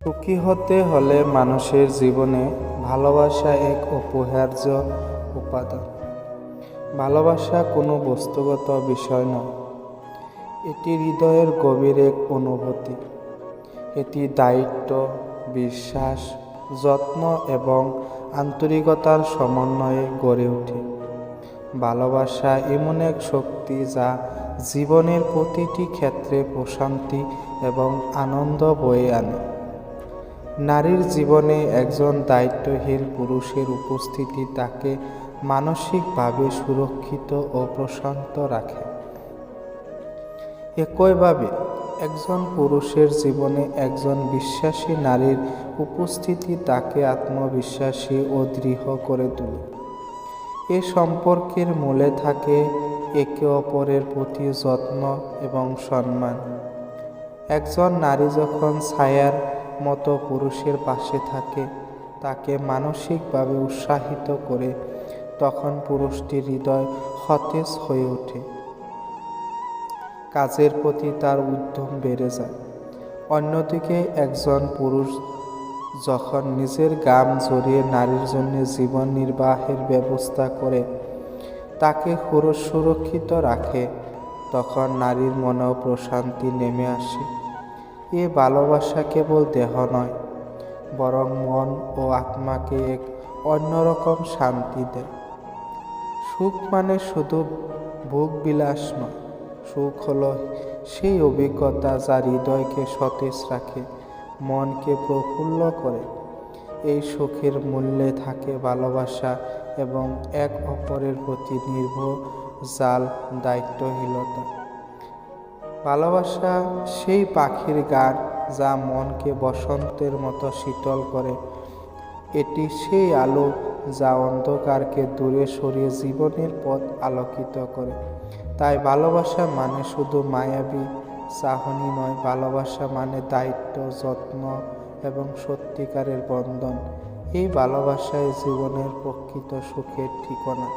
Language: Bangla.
সুখী হতে হলে মানুষের জীবনে ভালোবাসা এক অপরিহার্য উপাদান। ভালোবাসা কোনো বস্তুগত বিষয় নয়, এটি হৃদয়ের গভীর এক অনুভূতি। এটি দায়িত্ব, বিশ্বাস, যত্ন এবং আন্তরিকতার সমন্বয়ে গড়ে ওঠে। ভালোবাসা এমন এক শক্তি যা জীবনের প্রতিটি ক্ষেত্রে প্রশান্তি এবং আনন্দ বয়ে আনে। নারীর জীবনে একজন দায়িত্বশীল পুরুষের উপস্থিতি তাকে মানসিকভাবে সুরক্ষিত ও প্রশান্ত রাখে। একইভাবে একজন পুরুষের জীবনে একজন বিশ্বাসী নারীর উপস্থিতি তাকে আত্মবিশ্বাসী ও দৃঢ় করে তোলে। এ সম্পর্কের মূলে থাকে একে অপরের প্রতি যত্ন এবং সম্মান। একজন নারী যখন ছায়ার মতো পুরুষের পাশে থাকে, তাকে মানসিকভাবে উৎসাহিত করে, তখন পুরুষটির হৃদয় সতেজ হয়ে ওঠে। কাজের প্রতি তার উদ্যম বেড়ে যায়। অন্যদিকে একজন পুরুষ যখন নিজের ঘাম ঝরিয়ে নারীর জন্য জীবন নির্বাহের ব্যবস্থা করে, তাকে সুরক্ষিত রাখে, তখন নারীর মনেও প্রশান্তি নেমে আসে। এ ভালোবাসা কেবল দেহ নয়, বরং মন ও আত্মাকে এক অন্যরকম শান্তি দেয়। সুখ মানে শুধু ভোগ বিলাস নয়, সুখ হলো সেই অভিজ্ঞতা যা হৃদয়কে সতেজ রাখে, মনকে প্রফুল্ল করে। এই সুখের মূল্যে থাকে ভালোবাসা এবং এক অপরের প্রতি নির্ভরশীল দায়িত্বশীলতা। ভালোবাসা সেই পাখির গান যা মনকে বসন্তের মতো শীতল করে। এটি সেই আলো যা অন্ধকারকে দূরে সরিয়ে জীবনের পথ আলোকিত করে। তাই ভালোবাসা মানে শুধু মায়াবী চাহনি নয়, ভালোবাসা মানে দায়িত্ব, যত্ন এবং সত্যিকারের বন্ধন। এই ভালোবাসাই জীবনের প্রকৃত সুখের ঠিকানা।